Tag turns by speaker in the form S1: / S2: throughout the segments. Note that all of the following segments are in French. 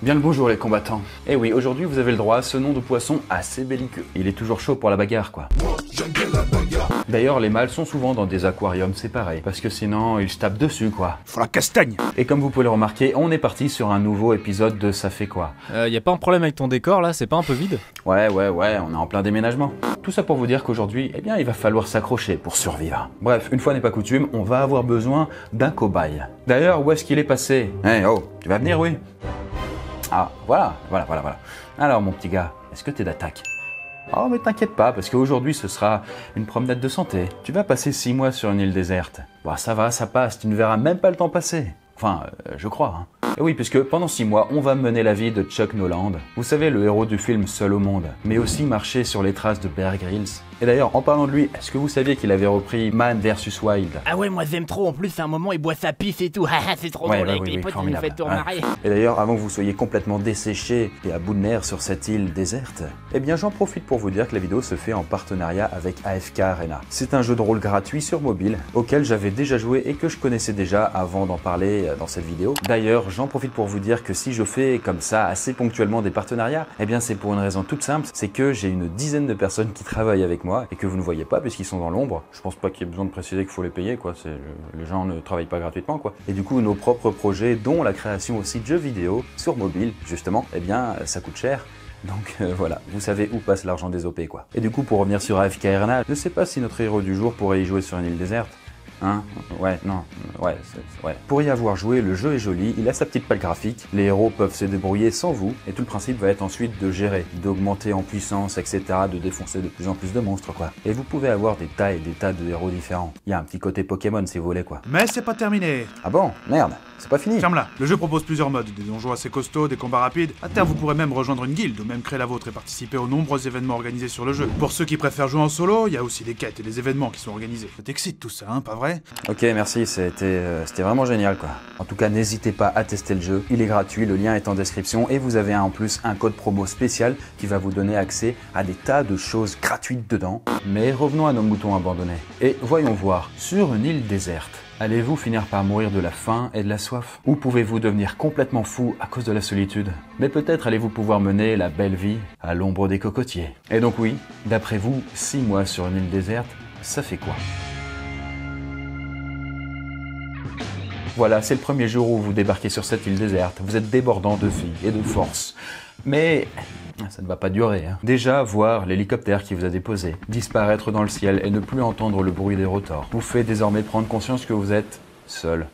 S1: Bien le bonjour les combattants. Eh oui, aujourd'hui vous avez le droit à ce nom de poisson assez belliqueux. Il est toujours chaud pour la bagarre quoi. D'ailleurs, les mâles sont souvent dans des aquariums séparés, parce que sinon ils se tapent dessus quoi.
S2: Faut la castagne.
S1: Et comme vous pouvez le remarquer, on est parti sur un nouveau épisode de Ça fait quoi.
S3: Y a pas un problème avec ton décor là, c'est pas un peu vide?
S1: Ouais, on est en plein déménagement. Tout ça pour vous dire qu'aujourd'hui, eh bien il va falloir s'accrocher pour survivre. Bref, une fois n'est pas coutume, on va avoir besoin d'un cobaye. D'ailleurs, où est-ce qu'il est passé? Eh oh, tu vas venir, oui? Ah, voilà. Alors mon petit gars, est-ce que t'es d'attaque? Oh mais t'inquiète pas, parce qu'aujourd'hui ce sera une promenade de santé. Tu vas passer 6 mois sur une île déserte. Bah ça va, ça passe, tu ne verras même pas le temps passer. Enfin, je crois. Hein. Et oui, puisque pendant 6 mois, on va mener la vie de Chuck Noland. Vous savez, le héros du film Seul au monde, mais aussi marcher sur les traces de Bear Grylls. Et d'ailleurs, en parlant de lui, est-ce que vous saviez qu'il avait repris Man vs Wild?
S4: Ah ouais, moi j'aime trop, en plus à un moment il boit sa pisse et tout, c'est trop drôle avec les potes, il nous fait tout remarrer.
S1: Et d'ailleurs, avant que vous soyez complètement desséché et à bout de nerfs sur cette île déserte, eh bien j'en profite pour vous dire que la vidéo se fait en partenariat avec AFK Arena. C'est un jeu de rôle gratuit sur mobile, auquel j'avais déjà joué et que je connaissais déjà avant d'en parler dans cette vidéo. D'ailleurs, j'en profite pour vous dire que si je fais comme ça assez ponctuellement des partenariats, eh bien c'est pour une raison toute simple, c'est que j'ai une dizaine de personnes qui travaillent avec moi et que vous ne voyez pas puisqu'ils sont dans l'ombre. Je pense pas qu'il y ait besoin de préciser qu'il faut les payer quoi, les gens ne travaillent pas gratuitement quoi. Et du coup nos propres projets, dont la création aussi de jeux vidéo sur mobile justement, eh bien ça coûte cher. Donc voilà, vous savez où passe l'argent des OP quoi. Et du coup pour revenir sur AFK Arena, je sais pas si notre héros du jour pourrait y jouer sur une île déserte. Hein? Ouais. Pour y avoir joué, le jeu est joli, il a sa petite palle graphique, les héros peuvent se débrouiller sans vous, et tout le principe va être ensuite de gérer, d'augmenter en puissance, etc., de défoncer de plus en plus de monstres, quoi. Et vous pouvez avoir des tas et des tas de héros différents. Il y a un petit côté Pokémon si vous voulez, quoi.
S2: Mais c'est pas terminé.
S1: Ah bon? Merde, c'est pas fini.
S2: Ferme-la. Le jeu propose plusieurs modes, des donjons assez costauds, des combats rapides. À terme, vous pourrez même rejoindre une guilde, ou même créer la vôtre et participer aux nombreux événements organisés sur le jeu. Pour ceux qui préfèrent jouer en solo, il y a aussi des quêtes et des événements qui sont organisés. Ça t'excite tout ça, hein, pas vrai?
S1: Ok, merci, c'était vraiment génial quoi. En tout cas, n'hésitez pas à tester le jeu, il est gratuit, le lien est en description et vous avez en plus un code promo spécial qui va vous donner accès à des tas de choses gratuites dedans. Mais revenons à nos moutons abandonnés. Et voyons voir, sur une île déserte, allez-vous finir par mourir de la faim et de la soif? Ou pouvez-vous devenir complètement fou à cause de la solitude? Mais peut-être allez-vous pouvoir mener la belle vie à l'ombre des cocotiers. Et donc oui, d'après vous, 6 mois sur une île déserte, ça fait quoi? Voilà, c'est le premier jour où vous débarquez sur cette île déserte. Vous êtes débordant de vie et de force. Mais ça ne va pas durer. Hein. Déjà, voir l'hélicoptère qui vous a déposé, disparaître dans le ciel et ne plus entendre le bruit des rotors, vous fait désormais prendre conscience que vous êtes seul.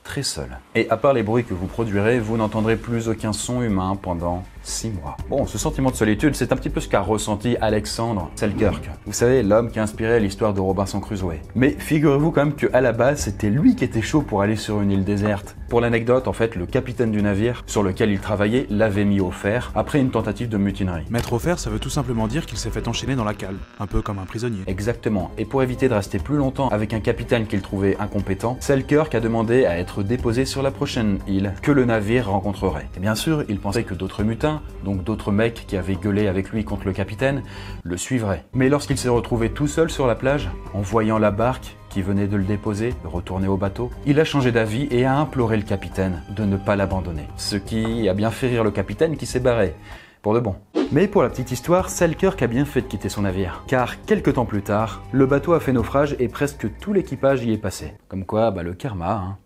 S1: Très seul. Et à part les bruits que vous produirez, vous n'entendrez plus aucun son humain pendant 6 mois. Bon, ce sentiment de solitude, c'est un petit peu ce qu'a ressenti Alexandre Selkirk. Vous savez, l'homme qui a inspiré l'histoire de Robinson Crusoe. Mais figurez-vous quand même qu'à la base, c'était lui qui était chaud pour aller sur une île déserte. Pour l'anecdote, en fait, le capitaine du navire sur lequel il travaillait l'avait mis au fer après une tentative de mutinerie.
S2: Mettre au fer, ça veut tout simplement dire qu'il s'est fait enchaîner dans la cale, un peu comme un prisonnier.
S1: Exactement. Et pour éviter de rester plus longtemps avec un capitaine qu'il trouvait incompétent, Selkirk a demandé à être déposé sur la prochaine île que le navire rencontrerait. Et bien sûr, il pensait que d'autres mutins, donc d'autres mecs qui avaient gueulé avec lui contre le capitaine, le suivraient. Mais lorsqu'il s'est retrouvé tout seul sur la plage, en voyant la barque qui venait de le déposer, de retourner au bateau, il a changé d'avis et a imploré le capitaine de ne pas l'abandonner. Ce qui a bien fait rire le capitaine qui s'est barré. Pour de bon. Mais pour la petite histoire, Selkirk a bien fait de quitter son navire. Car quelques temps plus tard, le bateau a fait naufrage et presque tout l'équipage y est passé. Comme quoi, le karma, hein.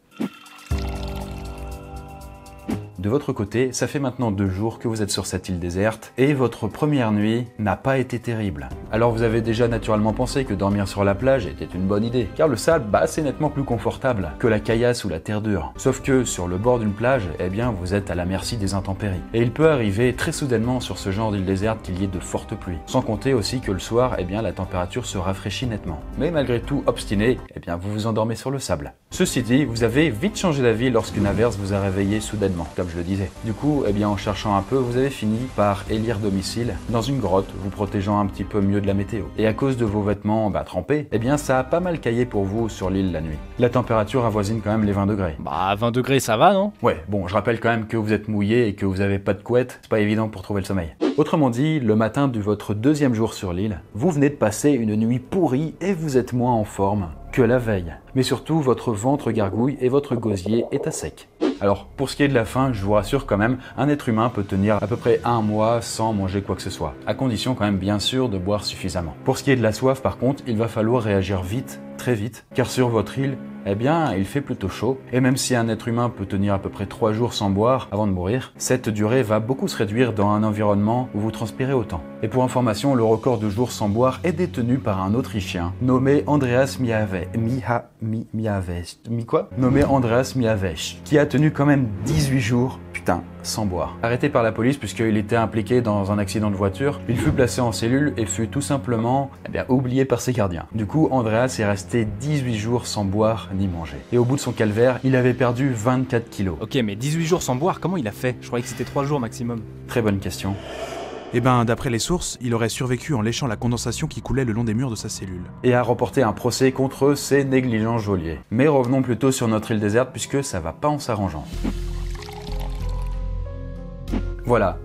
S1: De votre côté, ça fait maintenant 2 jours que vous êtes sur cette île déserte et votre première nuit n'a pas été terrible. Alors vous avez déjà naturellement pensé que dormir sur la plage était une bonne idée, car le sable, c'est nettement plus confortable que la caillasse ou la terre dure. Sauf que sur le bord d'une plage, eh bien vous êtes à la merci des intempéries. Et il peut arriver très soudainement sur ce genre d'île déserte qu'il y ait de fortes pluies. Sans compter aussi que le soir, eh bien la température se rafraîchit nettement. Mais malgré tout obstiné, eh bien vous vous endormez sur le sable. Ceci dit, vous avez vite changé d'avis lorsqu'une averse vous a réveillé soudainement, comme je le disais. Du coup, eh bien, en cherchant un peu, vous avez fini par élire domicile dans une grotte, vous protégeant un petit peu mieux de la météo. Et à cause de vos vêtements trempés, eh bien, ça a pas mal caillé pour vous sur l'île la nuit. La température avoisine quand même les 20 degrés.
S3: 20 degrés ça va, non?
S1: Ouais, bon, je rappelle quand même que vous êtes mouillé et que vous avez pas de couette, c'est pas évident pour trouver le sommeil. Autrement dit, le matin de votre 2e jour sur l'île, vous venez de passer une nuit pourrie et vous êtes moins en forme que la veille. Mais surtout, votre ventre gargouille et votre gosier est à sec. Alors, pour ce qui est de la faim, je vous rassure quand même, un être humain peut tenir à peu près un mois sans manger quoi que ce soit, à condition quand même bien sûr de boire suffisamment. Pour ce qui est de la soif par contre, il va falloir réagir vite, très vite, car sur votre île, eh bien, il fait plutôt chaud, et même si un être humain peut tenir à peu près 3 jours sans boire avant de mourir, cette durée va beaucoup se réduire dans un environnement où vous transpirez autant. Et pour information, le record de jours sans boire est détenu par un Autrichien nommé Andreas Mihavech, qui a tenu quand même 18 jours, putain, sans boire. Arrêté par la police puisqu'il était impliqué dans un accident de voiture, il fut placé en cellule et fut tout simplement oublié par ses gardiens. Du coup, Andreas est resté 18 jours sans boire ni manger. Et au bout de son calvaire, il avait perdu 24 kilos.
S3: Ok, mais 18 jours sans boire, comment il a fait? Je croyais que c'était 3 jours maximum.
S1: Très bonne question.
S2: Eh ben, d'après les sources, il aurait survécu en léchant la condensation qui coulait le long des murs de sa cellule.
S1: Et a remporté un procès contre ces négligents geôliers. Mais revenons plutôt sur notre île déserte puisque ça va pas en s'arrangeant. Voilà,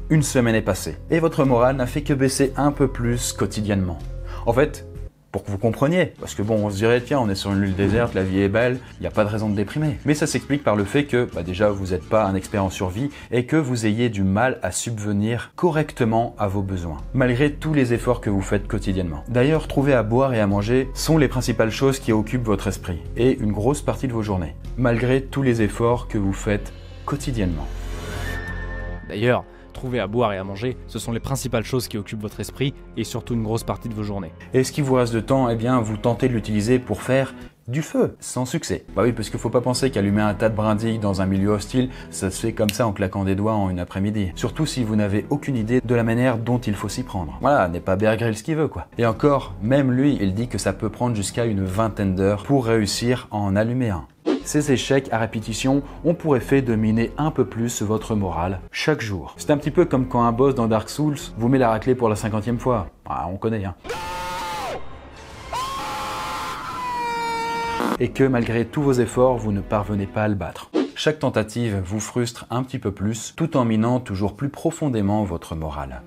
S1: une semaine est passée, et votre morale n'a fait que baisser un peu plus quotidiennement. En fait, pour que vous compreniez, parce que bon, on se dirait, tiens, on est sur une île déserte, la vie est belle, il n'y a pas de raison de déprimer. Mais ça s'explique par le fait que, déjà, vous n'êtes pas un expert en survie, et que vous ayez du mal à subvenir correctement à vos besoins, malgré tous les efforts que vous faites quotidiennement. D'ailleurs, trouver à boire et à manger sont les principales choses qui occupent votre esprit, et une grosse partie de vos journées, malgré tous les efforts que vous faites quotidiennement.
S3: D'ailleurs, trouver à boire et à manger, ce sont les principales choses qui occupent votre esprit et surtout une grosse partie de vos journées.
S1: Et ce qui vous reste de temps, eh bien, vous tentez de l'utiliser pour faire du feu, sans succès. Bah oui, parce qu'il faut pas penser qu'allumer un tas de brindilles dans un milieu hostile, ça se fait comme ça en claquant des doigts en une après-midi. Surtout si vous n'avez aucune idée de la manière dont il faut s'y prendre. Voilà, n'est pas Bear Grylls qui veut quoi. Et encore, même lui, il dit que ça peut prendre jusqu'à une vingtaine d'heures pour réussir à en allumer un. Ces échecs à répétition ont pour effet de miner un peu plus votre morale chaque jour. C'est un petit peu comme quand un boss dans Dark Souls vous met la raclée pour la 50e fois. Ah, on connaît hein. Et que malgré tous vos efforts, vous ne parvenez pas à le battre. Chaque tentative vous frustre un petit peu plus, tout en minant toujours plus profondément votre morale.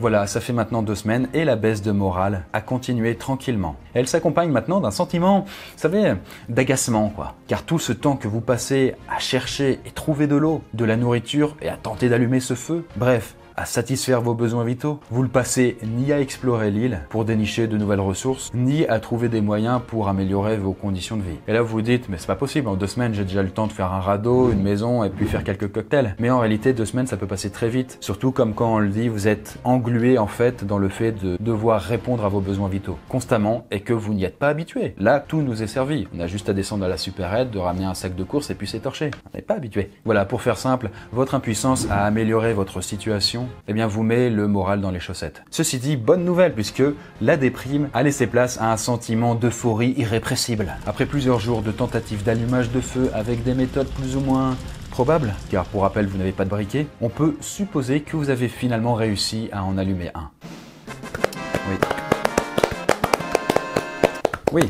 S1: Voilà, ça fait maintenant 2 semaines et la baisse de morale a continué tranquillement. Elle s'accompagne maintenant d'un sentiment, vous savez, d'agacement quoi. Car tout ce temps que vous passez à chercher et trouver de l'eau, de la nourriture et à tenter d'allumer ce feu, bref, à satisfaire vos besoins vitaux, vous le passez ni à explorer l'île pour dénicher de nouvelles ressources, ni à trouver des moyens pour améliorer vos conditions de vie. Et là vous vous dites, mais c'est pas possible, en 2 semaines j'ai déjà le temps de faire un radeau, une maison et puis faire quelques cocktails. Mais en réalité 2 semaines ça peut passer très vite, surtout comme quand on le dit, vous êtes englué en fait dans le fait de devoir répondre à vos besoins vitaux constamment et que vous n'y êtes pas habitué. Là tout nous est servi, on a juste à descendre à la supérette, de ramener un sac de course et puis c'est torché. On n'est pas habitué. Voilà, pour faire simple, votre impuissance à améliorer votre situation eh bien vous met le moral dans les chaussettes. Ceci dit, bonne nouvelle puisque la déprime a laissé place à un sentiment d'euphorie irrépressible. Après plusieurs jours de tentatives d'allumage de feu avec des méthodes plus ou moins probables, car pour rappel vous n'avez pas de briquet, on peut supposer que vous avez finalement réussi à en allumer un. Oui.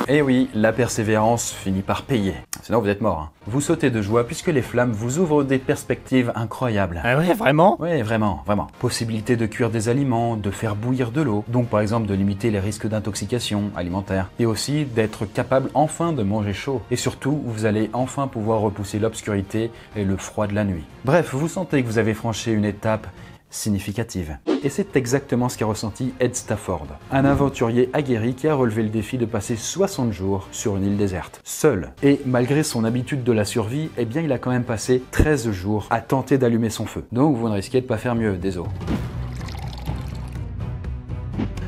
S1: Et oui, la persévérance finit par payer. Sinon vous êtes mort. Hein. Vous sautez de joie puisque les flammes vous ouvrent des perspectives incroyables.
S3: Ah ouais, vraiment?
S1: Oui, vraiment. Possibilité de cuire des aliments, de faire bouillir de l'eau, donc par exemple de limiter les risques d'intoxication alimentaire, et aussi d'être capable enfin de manger chaud. Et surtout, vous allez enfin pouvoir repousser l'obscurité et le froid de la nuit. Bref, vous sentez que vous avez franchi une étape significative. Et c'est exactement ce qu'a ressenti Ed Stafford, un aventurier aguerri qui a relevé le défi de passer 60 jours sur une île déserte, seul. Et malgré son habitude de la survie, eh bien il a quand même passé 13 jours à tenter d'allumer son feu. Donc vous ne risquez de pas faire mieux, désolé.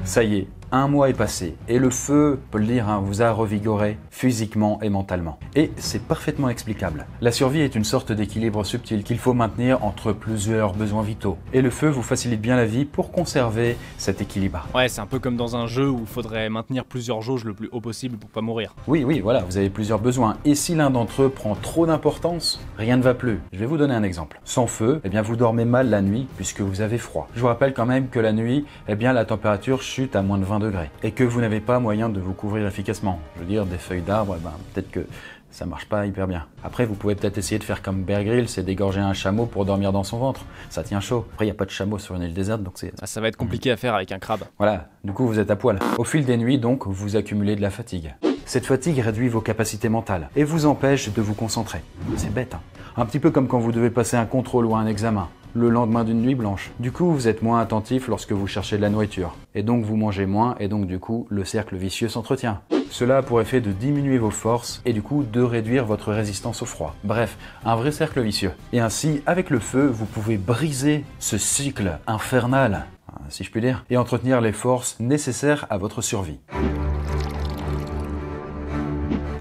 S1: Ça y est, 1 mois est passé et le feu, on peut le dire, vous a revigoré physiquement et mentalement. Et c'est parfaitement explicable. La survie est une sorte d'équilibre subtil qu'il faut maintenir entre plusieurs besoins vitaux. Et le feu vous facilite bien la vie pour conserver cet équilibre.
S3: Ouais, c'est un peu comme dans un jeu où il faudrait maintenir plusieurs jauges le plus haut possible pour pas mourir.
S1: Oui, voilà, vous avez plusieurs besoins. Et si l'un d'entre eux prend trop d'importance, rien ne va plus. Je vais vous donner un exemple. Sans feu, eh bien vous dormez mal la nuit puisque vous avez froid. Je vous rappelle quand même que la nuit, eh bien la température chute à moins de 20 degrés et que vous n'avez pas moyen de vous couvrir efficacement. Je veux dire, des feuilles d'arbre, peut-être que ça marche pas hyper bien. Après, vous pouvez peut-être essayer de faire comme Bear Grylls et d'égorger un chameau pour dormir dans son ventre. Ça tient chaud. Après, il n'y a pas de chameau sur une île déserte, donc c'est...
S3: Ça va être compliqué à faire avec un crabe.
S1: Voilà, du coup, vous êtes à poil. Au fil des nuits, donc, vous accumulez de la fatigue. Cette fatigue réduit vos capacités mentales et vous empêche de vous concentrer. C'est bête, hein? Un petit peu comme quand vous devez passer un contrôle ou un examen, le lendemain d'une nuit blanche. Du coup, vous êtes moins attentif lorsque vous cherchez de la nourriture. Et donc vous mangez moins et donc du coup, le cercle vicieux s'entretient. Cela a pour effet de diminuer vos forces et du coup de réduire votre résistance au froid. Bref, un vrai cercle vicieux. Et ainsi, avec le feu, vous pouvez briser ce cycle infernal, si je puis dire, et entretenir les forces nécessaires à votre survie.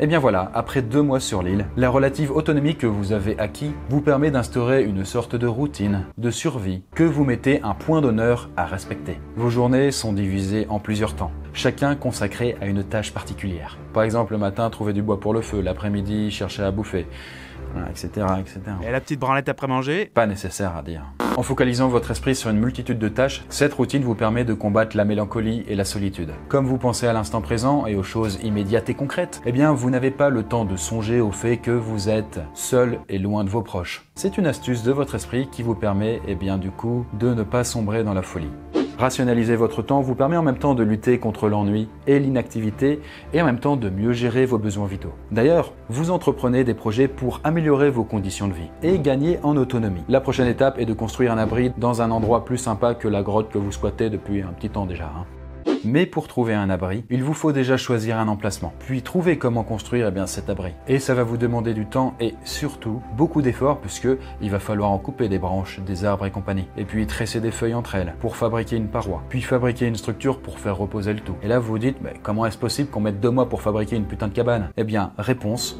S1: Et bien voilà, après 2 mois sur l'île, la relative autonomie que vous avez acquis vous permet d'instaurer une sorte de routine, de survie, que vous mettez un point d'honneur à respecter. Vos journées sont divisées en plusieurs temps, chacun consacré à une tâche particulière. Par exemple, le matin, trouver du bois pour le feu, l'après-midi, chercher à bouffer, etc., etc.
S2: Et la petite branlette après manger?
S1: Pas nécessaire à dire. En focalisant votre esprit sur une multitude de tâches, cette routine vous permet de combattre la mélancolie et la solitude. Comme vous pensez à l'instant présent et aux choses immédiates et concrètes, eh bien vous n'avez pas le temps de songer au fait que vous êtes seul et loin de vos proches. C'est une astuce de votre esprit qui vous permet, eh bien du coup, de ne pas sombrer dans la folie. Rationaliser votre temps vous permet en même temps de lutter contre l'ennui et l'inactivité et en même temps de mieux gérer vos besoins vitaux. D'ailleurs, vous entreprenez des projets pour améliorer vos conditions de vie et gagner en autonomie. La prochaine étape est de construire un abri dans un endroit plus sympa que la grotte que vous squattez depuis un petit temps déjà. Mais pour trouver un abri, il vous faut déjà choisir un emplacement, puis trouver comment construire cet abri. Et ça va vous demander du temps et surtout beaucoup d'efforts puisque il va falloir en couper des branches, des arbres et compagnie. Et puis tresser des feuilles entre elles pour fabriquer une paroi, puis fabriquer une structure pour faire reposer le tout. Et là vous vous dites, mais comment est-ce possible qu'on mette 2 mois pour fabriquer une putain de cabane? Eh bien, réponse.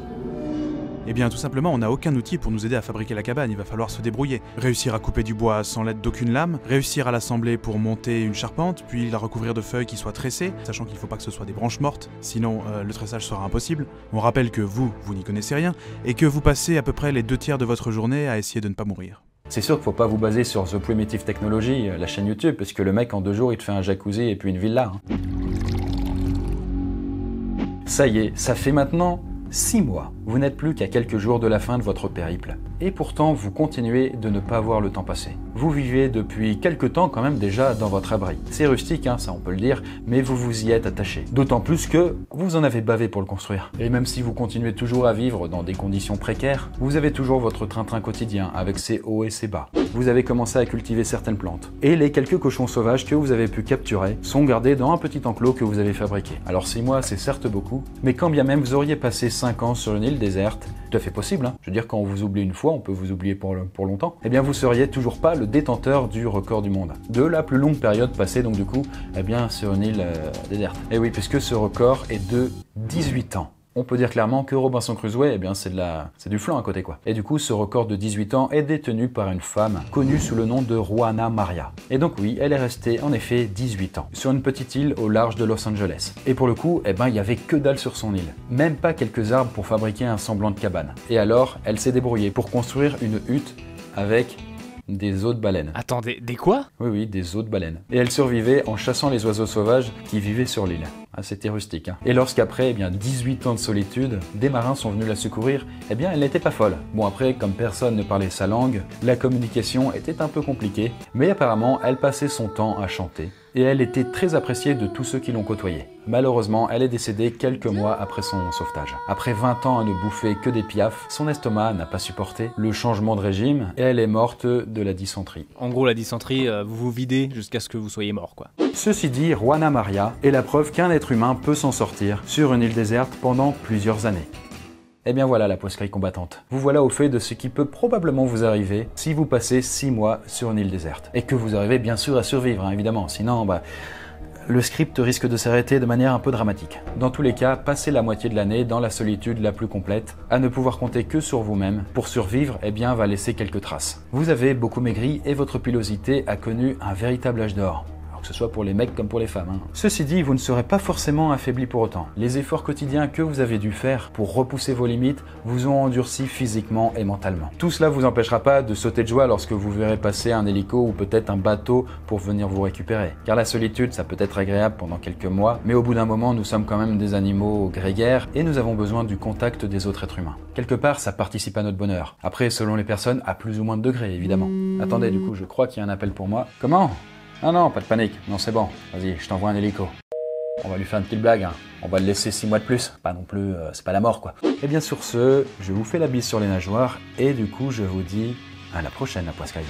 S2: Eh bien tout simplement, on n'a aucun outil pour nous aider à fabriquer la cabane, il va falloir se débrouiller. Réussir à couper du bois sans l'aide d'aucune lame, réussir à l'assembler pour monter une charpente, puis la recouvrir de feuilles qui soient tressées, sachant qu'il ne faut pas que ce soit des branches mortes, sinon le tressage sera impossible. On rappelle que vous n'y connaissez rien, et que vous passez à peu près les 2/3 de votre journée à essayer de ne pas mourir.
S1: C'est sûr qu'il faut pas vous baser sur The Primitive Technology, la chaîne YouTube, parce que le mec en 2 jours il te fait un jacuzzi et puis une villa. Ça y est, ça fait maintenant 6 mois. Vous n'êtes plus qu'à quelques jours de la fin de votre périple. Et pourtant, vous continuez de ne pas voir le temps passer. Vous vivez depuis quelques temps quand même déjà dans votre abri. C'est rustique, ça on peut le dire, mais vous vous y êtes attaché. D'autant plus que vous en avez bavé pour le construire. Et même si vous continuez toujours à vivre dans des conditions précaires, vous avez toujours votre train-train quotidien avec ses hauts et ses bas. Vous avez commencé à cultiver certaines plantes. Et les quelques cochons sauvages que vous avez pu capturer sont gardés dans un petit enclos que vous avez fabriqué. Alors 6 mois, c'est certes beaucoup, mais quand bien même vous auriez passé 5 ans sur une île déserte, tout à fait possible, Je veux dire, quand on vous oublie une fois, on peut vous oublier pour longtemps, eh bien vous seriez toujours pas le détenteur du record du monde. De la plus longue période passée donc du coup, sur une île déserte. Et oui, puisque ce record est de 18 ans. On peut dire clairement que Robinson Crusoe, c'est du flan à côté quoi. Et du coup, ce record de 18 ans est détenu par une femme connue sous le nom de Juana Maria. Et donc oui, elle est restée en effet 18 ans sur une petite île au large de Los Angeles. Et pour le coup, il y avait que dalle sur son île. Même pas quelques arbres pour fabriquer un semblant de cabane. Et alors, elle s'est débrouillée pour construire une hutte avec des os de baleine.
S3: Attends, des quoi?
S1: Oui, des os de baleine. Et elle survivait en chassant les oiseaux sauvages qui vivaient sur l'île. C'était rustique. Et lorsqu'après 18 ans de solitude, des marins sont venus la secourir, elle n'était pas folle. Bon après, comme personne ne parlait sa langue, la communication était un peu compliquée, mais apparemment, elle passait son temps à chanter. Et elle était très appréciée de tous ceux qui l'ont côtoyée. Malheureusement, elle est décédée quelques mois après son sauvetage. Après 20 ans à ne bouffer que des piafs, son estomac n'a pas supporté le changement de régime et elle est morte de la dysenterie.
S3: En gros, la dysenterie, vous vous videz jusqu'à ce que vous soyez mort, quoi.
S1: Ceci dit, Juana Maria est la preuve qu'un être humain peut s'en sortir sur une île déserte pendant plusieurs années. Eh bien voilà la poisquerie combattante. Vous voilà au fait de ce qui peut probablement vous arriver si vous passez 6 mois sur une île déserte. Et que vous arrivez bien sûr à survivre, évidemment. Sinon, le script risque de s'arrêter de manière un peu dramatique. Dans tous les cas, passez la moitié de l'année dans la solitude la plus complète, à ne pouvoir compter que sur vous-même. Pour survivre, va laisser quelques traces. Vous avez beaucoup maigri et votre pilosité a connu un véritable âge d'or. Que ce soit pour les mecs comme pour les femmes. Ceci dit, vous ne serez pas forcément affaibli pour autant. Les efforts quotidiens que vous avez dû faire pour repousser vos limites vous ont endurci physiquement et mentalement. Tout cela vous empêchera pas de sauter de joie lorsque vous verrez passer un hélico ou peut-être un bateau pour venir vous récupérer. Car la solitude, ça peut être agréable pendant quelques mois, mais au bout d'un moment, nous sommes quand même des animaux grégaires et nous avons besoin du contact des autres êtres humains. Quelque part, ça participe à notre bonheur. Après, selon les personnes, à plus ou moins de degrés, évidemment. Attendez, du coup, je crois qu'il y a un appel pour moi. Comment ? Ah non, pas de panique. Non, c'est bon. Vas-y, je t'envoie un hélico. On va lui faire une petite blague, hein. On va le laisser 6 mois de plus. Pas non plus, c'est pas la mort quoi. Et bien sur ce, je vous fais la bise sur les nageoires et du coup je vous dis à la prochaine la poiscaille.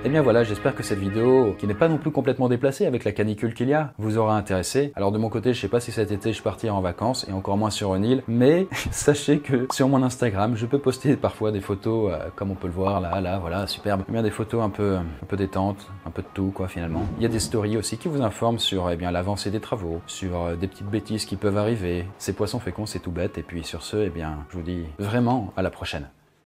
S1: Et bien voilà, j'espère que cette vidéo, qui n'est pas non plus complètement déplacée avec la canicule qu'il y a, vous aura intéressé. Alors de mon côté, je sais pas si cet été je partirai en vacances, et encore moins sur une île, mais sachez que sur mon Instagram, je peux poster parfois des photos, comme on peut le voir là, voilà, superbe. Eh bien des photos un peu détentes, un peu de tout quoi finalement. Il y a des stories aussi qui vous informent sur l'avancée des travaux, sur des petites bêtises qui peuvent arriver. Ces poissons féconds, c'est tout bête, et puis sur ce, je vous dis vraiment à la prochaine.